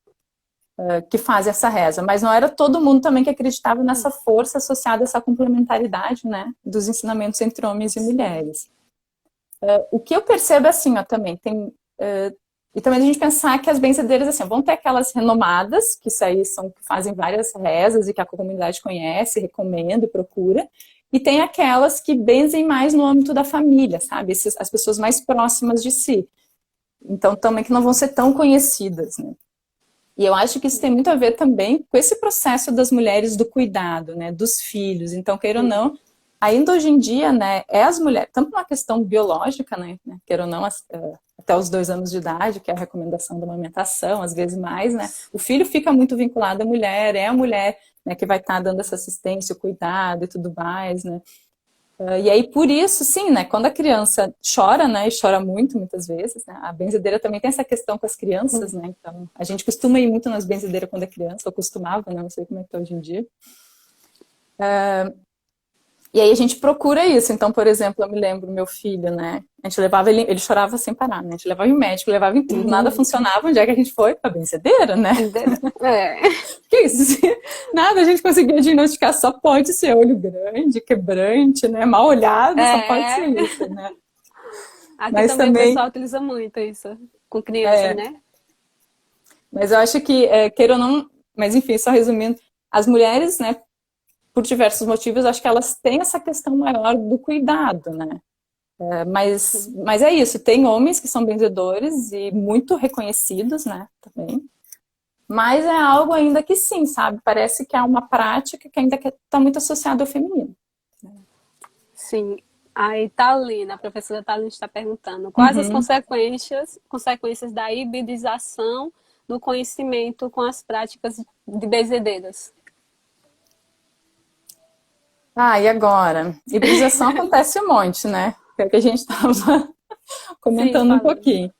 Que fazem essa reza, mas não era todo mundo também que acreditava nessa força associada a essa complementaridade, né, dos ensinamentos entre homens e mulheres. O que eu percebo é assim, ó, também tem e também a gente pensar que as benzedeiras assim, vão ter aquelas renomadas, que isso aí são que fazem várias rezas e que a comunidade conhece, recomenda e procura, e tem aquelas que benzem mais no âmbito da família, sabe, as pessoas mais próximas de si. Então também que não vão ser tão conhecidas, né? E eu acho que isso tem muito a ver também com esse processo das mulheres do cuidado, né, dos filhos. Então, queira ou não, ainda hoje em dia, né, as mulheres, tanto uma questão biológica, né, queira ou não, até os 2 anos de idade, que é a recomendação da amamentação, às vezes mais, né? O filho fica muito vinculado à mulher, é a mulher, né, que vai estar dando essa assistência, o cuidado e tudo mais, né? E aí, por isso, sim, né, quando a criança chora, né, e chora muito, muitas vezes, né, a benzedeira também tem essa questão com as crianças, né, então a gente costuma ir muito nas benzedeiras quando é criança, ou costumava, né, não sei como é que tá hoje em dia. E aí a gente procura isso. Então, por exemplo, eu me lembro, meu filho, né? A gente levava ele chorava sem parar, né? A gente levava em médico, levava em tudo, nada funcionava. Onde é que a gente foi? Pra benzedeira, né? É. Que isso? Nada, a gente conseguia diagnosticar, só pode ser olho grande, quebrante, né? Mal olhado, só pode ser isso, né? Aqui Mas também o também, pessoal utiliza muito isso com crianças, né? mas eu acho que, queira ou não, mas enfim, só resumindo, as mulheres, né, por diversos motivos, acho que elas têm essa questão maior do cuidado, né? Mas é isso, tem homens que são benzedores e muito reconhecidos, né, também. Mas é algo ainda que sim, sabe? Parece que é uma prática que ainda está muito associada ao feminino. Sim. A Italina, a professora Italina está perguntando quais as consequências da hibridização do conhecimento com as práticas de benzedeiras? Ah, e agora? Hibridização acontece um monte, né? Que é o que a gente estava comentando um pouquinho.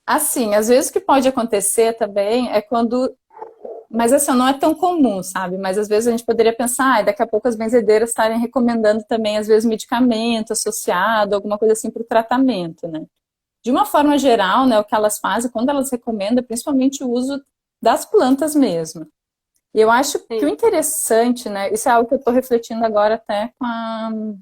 Assim, às vezes o que pode acontecer também é quando. Mas assim, não é tão comum, sabe? Mas às vezes a gente poderia pensar, daqui a pouco as benzedeiras estarem recomendando também, às vezes, medicamento associado, alguma coisa assim para o tratamento, né? De uma forma geral, né, o que elas fazem, quando elas recomendam, é principalmente o uso das plantas mesmo. E eu acho que o interessante, né, isso é algo que eu estou refletindo agora até com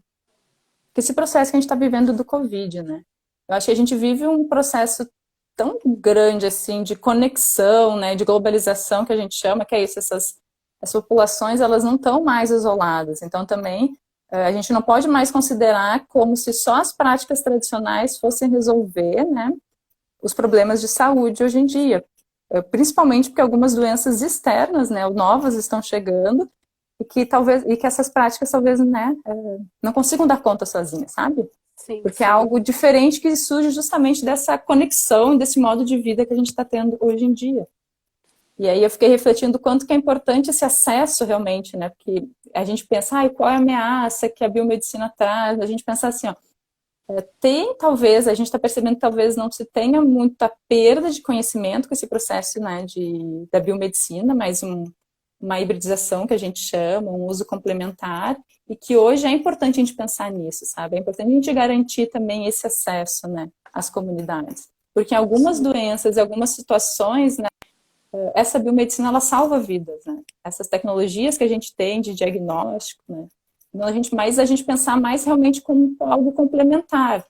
esse processo que a gente está vivendo do Covid, né? Eu acho que a gente vive um processo tão grande, assim, de conexão, né, de globalização, que a gente chama, que é isso, as populações, elas não estão mais isoladas. Então, também, a gente não pode mais considerar como se só as práticas tradicionais fossem resolver, né, os problemas de saúde hoje em dia. Principalmente porque algumas doenças externas, né, novas estão chegando, e que essas práticas talvez, né, não consigam dar conta sozinhas, sabe? Sim, Porque é algo diferente que surge justamente dessa conexão, desse modo de vida que a gente está tendo hoje em dia. E aí eu fiquei refletindo o quanto que é importante esse acesso realmente, né? Porque a gente pensa, qual é a ameaça que a biomedicina traz? A gente pensa assim, ó, talvez, a gente está percebendo que talvez não se tenha muita perda de conhecimento com esse processo, né, da biomedicina, mas uma hibridização que a gente chama, um uso complementar, e que hoje é importante a gente pensar nisso, sabe? É importante a gente garantir também esse acesso, né, às comunidades. Porque em algumas doenças, em algumas situações, né, essa biomedicina, ela salva vidas, né? Essas tecnologias que a gente tem de diagnóstico, né? Então, a gente pensar mais realmente como algo complementar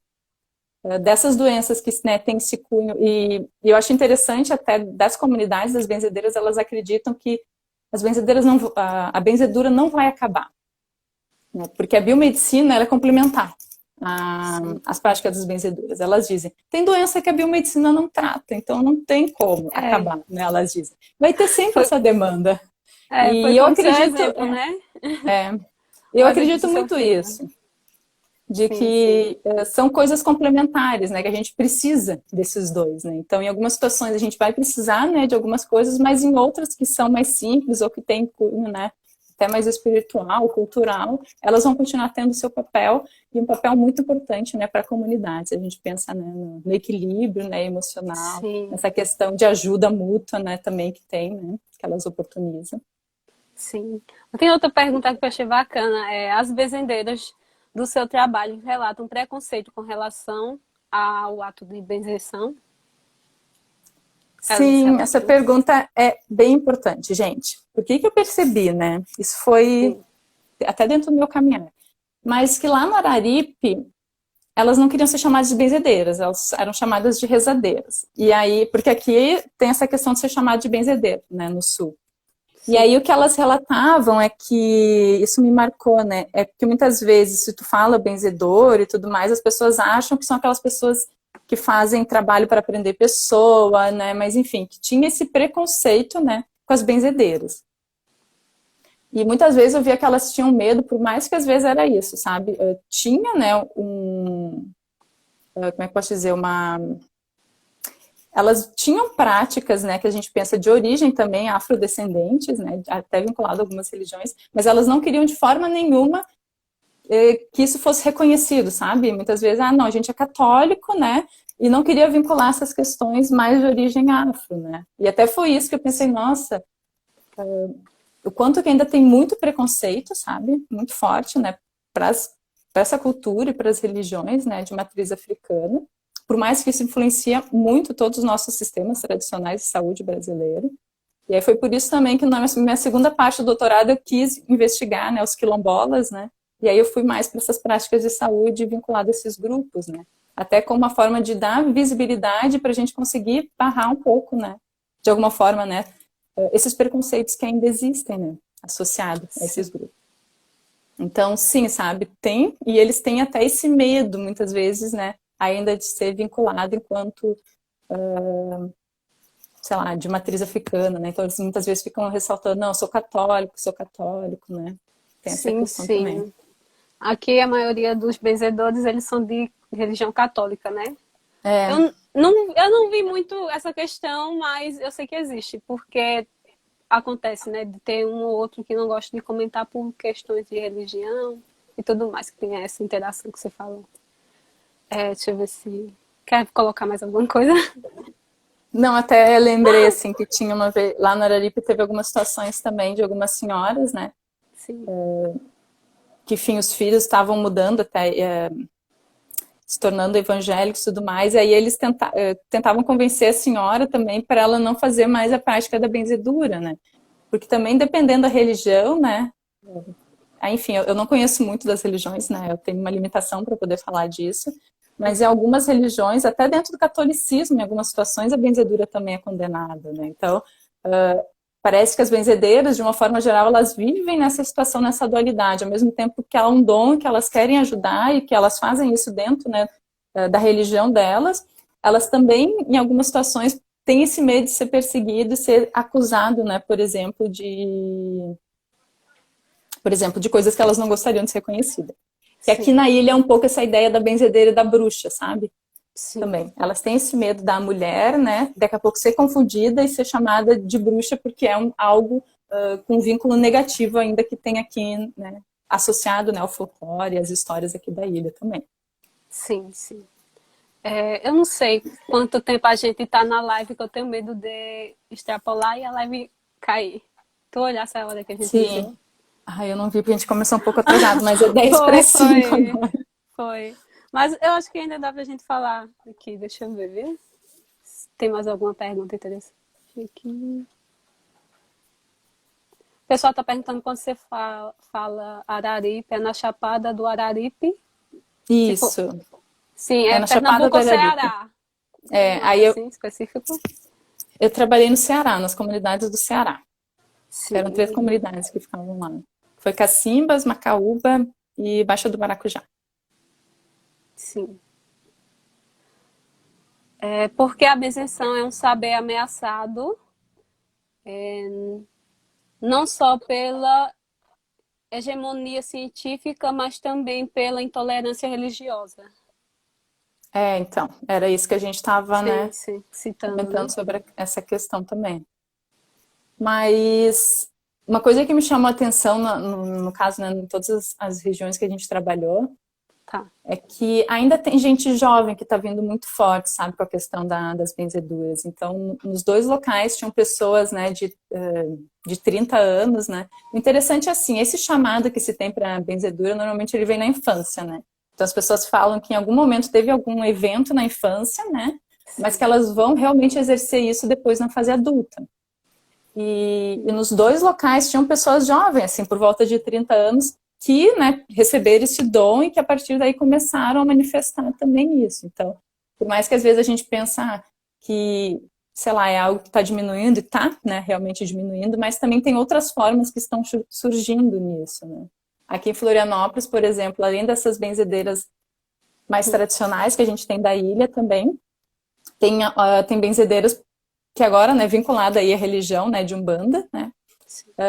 dessas doenças que, né, tem esse cunho. E eu acho interessante até das comunidades das benzedeiras, elas acreditam que as benzedeiras a benzedura não vai acabar, né? Porque a biomedicina ela é complementar às práticas das benzeduras. Elas dizem, tem doença que a biomedicina não trata, então não tem como acabar, né? Elas dizem. Vai ter sempre essa demanda. Foi E eu como seu acredito, exemplo, né? eu O exemplo do acredito seu muito filho. isso. De que são coisas complementares, né? Que a gente precisa desses dois, né? Então, em algumas situações a gente vai precisar, né, de algumas coisas, mas em outras que são mais simples ou que têm cunho, né, até mais espiritual, cultural, elas vão continuar tendo seu papel e um papel muito importante, né, para a comunidade. Se a gente pensa, né, no equilíbrio, né, emocional, nessa questão de ajuda mútua, né, também que tem, né, que elas oportunizam. Sim. Tem outra pergunta que eu achei bacana. As benzedeiras do seu trabalho relatam preconceito com relação ao ato de benzeção? Sim, essa pergunta é bem importante, gente. Por que eu percebi, né? Isso foi até dentro do meu caminhar. Mas que lá no Araripe, elas não queriam ser chamadas de benzedeiras, elas eram chamadas de rezadeiras. E aí, porque aqui tem essa questão de ser chamado de benzedeiro, né, no sul. Sim. E aí o que elas relatavam é que, isso me marcou, né, é que muitas vezes se tu fala benzedor e tudo mais, as pessoas acham que são aquelas pessoas que fazem trabalho para prender pessoa, né, mas enfim, que tinha esse preconceito, né, com as benzedeiras. E muitas vezes eu via que elas tinham medo, por mais que às vezes era isso, sabe? Tinha, né, como é que eu posso dizer, elas tinham práticas, né, que a gente pensa de origem também afrodescendentes, né, até vinculado a algumas religiões, mas elas não queriam de forma nenhuma que isso fosse reconhecido, sabe? Muitas vezes, não, a gente é católico, né, e não queria vincular essas questões mais de origem afro, né? E até foi isso que eu pensei, nossa, o quanto que ainda tem muito preconceito, sabe? Muito forte, né, para essa cultura e para as religiões, né, de matriz africana. Por mais que isso influencia muito todos os nossos sistemas tradicionais de saúde brasileiro. E aí foi por isso também que na minha segunda parte do doutorado eu quis investigar, né, os quilombolas, né, e aí eu fui mais para essas práticas de saúde vinculadas a esses grupos, né, até como uma forma de dar visibilidade para a gente conseguir barrar um pouco, né, de alguma forma, né, esses preconceitos que ainda existem, né, associados a esses grupos. Então, sim, sabe, tem, e eles têm até esse medo, muitas vezes, né, ainda de ser vinculado enquanto, sei lá, de matriz africana, né? Então eles muitas vezes ficam ressaltando, não, eu sou católico, né? Tem essa Sim, questão também. sim. Aqui a maioria dos benzedores, eles são de religião católica, né? É, Eu não vi muito essa questão, mas eu sei que existe, porque acontece, né, de ter um ou outro que não gosta de comentar por questões de religião e tudo mais, que tem essa interação que você falou. Deixa eu ver se... Quer colocar mais alguma coisa? não, até lembrei, assim, que tinha uma vez, lá no Araripe teve algumas situações também de algumas senhoras, né? Sim. Que, enfim, os filhos estavam mudando até, se tornando evangélicos e tudo mais, e aí eles tentavam convencer a senhora também para ela não fazer mais a prática da benzedura, né? Porque também, dependendo da religião, né? Enfim, eu não conheço muito das religiões, né? Eu tenho uma limitação para poder falar disso, mas em algumas religiões, até dentro do catolicismo, em algumas situações, a benzedura também é condenada, né? Então, parece que as benzedeiras, de uma forma geral, elas vivem nessa situação, nessa dualidade, ao mesmo tempo que há um dom, que elas querem ajudar e que elas fazem isso dentro, né, da religião delas, elas também, em algumas situações, têm esse medo de ser perseguido e ser acusado, né, por exemplo, de coisas que elas não gostariam de ser reconhecidas. Que aqui Sim. na ilha é um pouco essa ideia da benzedeira e da bruxa, sabe? Sim. Também. Elas têm esse medo da mulher, né? Daqui a pouco ser confundida e ser chamada de bruxa porque é algo com vínculo negativo ainda que tem aqui, né? Associado, né, ao folclore e às histórias aqui da ilha também. Sim, sim. Eu não sei quanto tempo a gente tá na live, que eu tenho medo de extrapolar e a live cair. Tu olhasse a hora que a gente iniciou? Sim. Ai, eu não vi porque a gente começou um pouco atrasado, mas é 10 para Foi, 5 foi, agora. foi. Mas eu acho que ainda dá pra gente falar aqui. Deixa eu ver, viu? Se tem mais alguma pergunta interessante aqui. O pessoal tá perguntando quando você fala Araripe, é na Chapada do Araripe? Se for... Isso. Sim, É é na Chapada Pernambuco do ou Araripe. Ceará? Tem um Aí área assim específico? eu trabalhei no Ceará, nas comunidades do Ceará. Eram 3 Sim, comunidades que ficavam lá. Foi Cacimbas, Macaúba e Baixa do Maracujá. sim. Porque a benção é um saber ameaçado, não só pela hegemonia científica, mas também pela intolerância religiosa. Então, era isso que a gente estava, Sim, né, sim, citando, comentando né? sobre essa questão também. Mas uma coisa que me chamou a atenção, no caso, né, em todas as regiões que a gente trabalhou, Tá. é que ainda tem gente jovem que está vindo muito forte, sabe, com a questão das benzeduras. Então, nos 2 locais tinham pessoas, né, de 30 anos, né. O interessante é assim, esse chamado que se tem para benzedura, normalmente ele vem na infância, né. Então, as pessoas falam que em algum momento teve algum evento na infância, né, mas que Sim. elas vão realmente exercer isso depois na fase adulta. E nos 2 locais tinham pessoas jovens, assim, por volta de 30 anos, que, né, receberam esse dom e que a partir daí começaram a manifestar também isso. Então, por mais que às vezes a gente pense que, sei lá, é algo que está diminuindo e está, né, realmente diminuindo, mas também tem outras formas que estão surgindo nisso, né. Aqui em Florianópolis, por exemplo, além dessas benzedeiras mais tradicionais que a gente tem da ilha também, tem benzedeiras que agora, né, vinculada aí à religião, né, de Umbanda, né,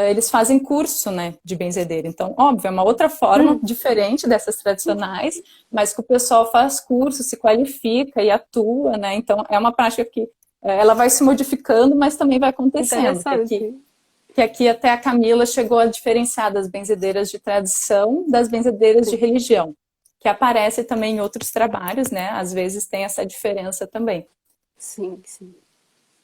eles fazem curso, né, de benzedeira. Então, óbvio, é uma outra forma diferente dessas tradicionais, mas que o pessoal faz curso, se qualifica e atua, né? Então, é uma prática que ela vai se modificando, mas também vai acontecendo. Que aqui até a Camila chegou a diferenciar das benzedeiras de tradição das benzedeiras de religião, que aparece também em outros trabalhos, né? Às vezes tem essa diferença também. Sim, sim.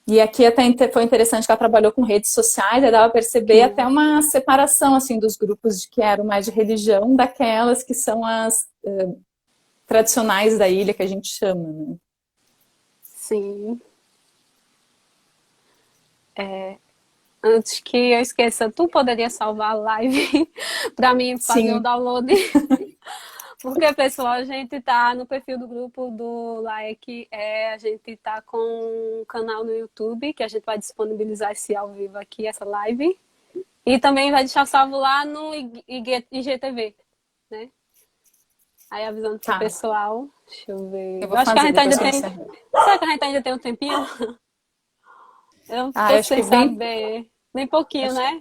E aqui até foi interessante que ela trabalhou com redes sociais, aí dava para perceber até uma separação assim dos grupos que eram mais de religião, daquelas que são as tradicionais da ilha, que a gente chama, né? Sim. Antes que eu esqueça, tu poderia salvar a live para mim fazer o download? Porque, pessoal, a gente tá no perfil do grupo do Like, a gente tá com um canal no YouTube, que a gente vai disponibilizar esse ao vivo aqui, essa live. E também vai deixar salvo lá no IGTV, né? Aí avisando pro pessoal. Deixa eu ver. Eu acho que a gente ainda tem. Será que a gente ainda tem um tempinho? Eu tô sem saber. Nem pouquinho, né?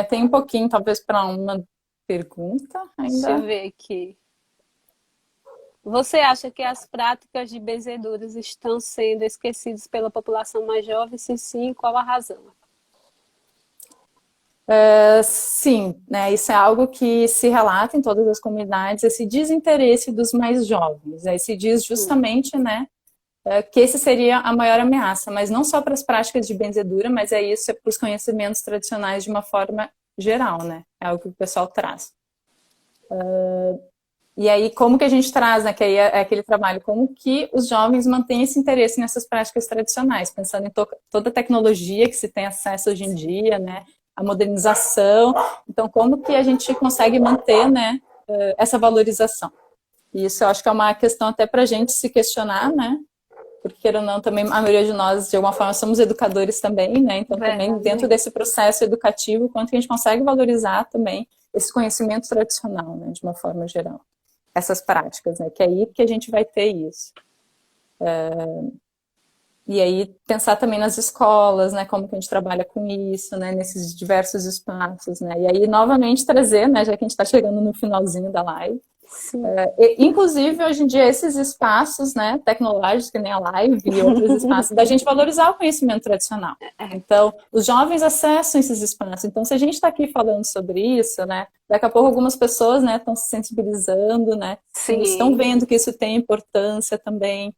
Tem um pouquinho, talvez para uma pergunta ainda. Deixa eu ver aqui. Você acha que as práticas de benzedouras estão sendo esquecidas pela população mais jovem? Se sim, qual a razão? Sim, né? Isso é algo que se relata em todas as comunidades, esse desinteresse dos mais jovens. Aí se diz justamente, né, que esse seria a maior ameaça, mas não só para as práticas de benzedura, mas isso é para os conhecimentos tradicionais de uma forma geral, né? É algo que o pessoal traz. E aí, como que a gente traz, né, que aí é aquele trabalho, como que os jovens mantêm esse interesse nessas práticas tradicionais, pensando em toda a tecnologia que se tem acesso hoje em dia, né, a modernização. Então, como que a gente consegue manter, né, essa valorização? E isso eu acho que é uma questão até para a gente se questionar, né, porque, queira ou não, também a maioria de nós, de alguma forma, somos educadores também, né, então também dentro desse processo educativo, quanto que a gente consegue valorizar também esse conhecimento tradicional, né, de uma forma geral. Essas práticas, né? Que é aí que a gente vai ter isso. E aí pensar também nas escolas, né? Como que a gente trabalha com isso, né? Nesses diversos espaços, né? E aí novamente trazer, né? Já que a gente está chegando no finalzinho da live. Inclusive, hoje em dia, esses espaços, né, tecnológicos, que nem a live e outros espaços, da gente valorizar o conhecimento tradicional. Então, os jovens acessam esses espaços. Então, se a gente está aqui falando sobre isso, né, daqui a pouco algumas pessoas, né, estão se sensibilizando, né, estão vendo que isso tem importância também.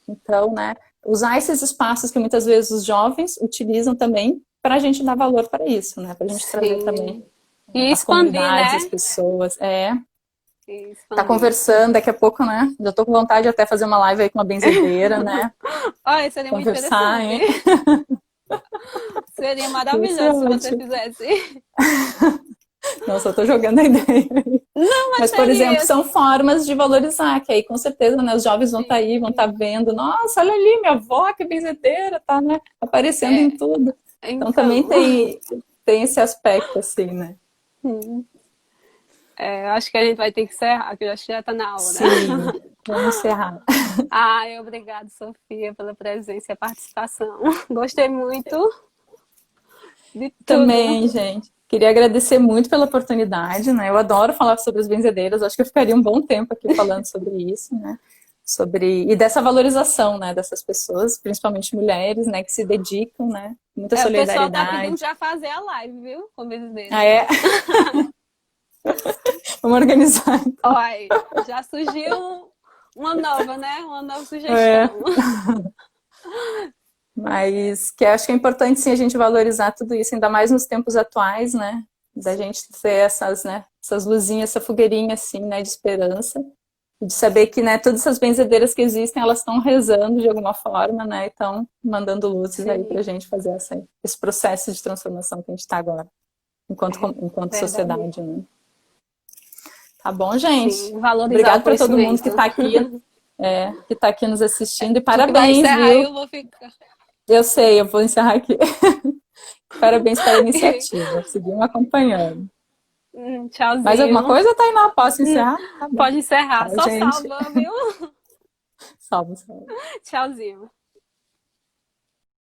Então, né, usar esses espaços que muitas vezes os jovens utilizam também para a gente dar valor para isso, né, para a gente trazer também e as expandir, comunidades, né? As pessoas. Tá conversando, daqui a pouco, né? Já tô com vontade de até fazer uma live aí com uma benzedeira, né? Olha, seria conversar, muito interessante. Seria maravilhoso se você fizesse. Nossa, eu tô jogando a ideia. Não, mas por exemplo, são formas de valorizar, que aí com certeza, né, os jovens vão estar aí, vão estar vendo, nossa, olha ali, minha avó, que benzedeira, tá, né? Aparecendo em tudo. Então também tem esse aspecto, assim, né? Acho que a gente vai ter que encerrar, que eu acho que já está na hora. Sim, vamos encerrar. Obrigada, Sofia, pela presença e a participação. Gostei muito de tudo. Também, gente. Queria agradecer muito pela oportunidade, né? Eu adoro falar sobre as benzedeiras, acho que eu ficaria um bom tempo aqui falando sobre isso, né? E dessa valorização, né, dessas pessoas, principalmente mulheres, né, que se dedicam, né? Muita solidariedade. O pessoal tá pedindo já fazer a live, viu? Com benzedeira. Vamos organizar. Então. Olha, já surgiu uma nova, né? Uma nova sugestão. Mas que acho que é importante, sim, a gente valorizar tudo isso, ainda mais nos tempos atuais, né? Da gente ter essas luzinhas, essa fogueirinha, assim, né, de esperança. E de saber que, né, todas essas benzedeiras que existem, elas estão rezando de alguma forma, né? E estão mandando luzes aí pra gente fazer esse processo de transformação que a gente está agora, enquanto sociedade, né? Tá bom, gente? Sim, obrigada para todo mundo que está aqui, nos assistindo. E parabéns, viu? Eu vou ficar. Eu sei, eu vou encerrar aqui. Parabéns pela iniciativa. Seguimos acompanhando. Tchauzinho. Mais alguma coisa, Tainá? Posso encerrar? Tá, pode encerrar. Só gente. Salva, viu? Salva. Tchauzinho.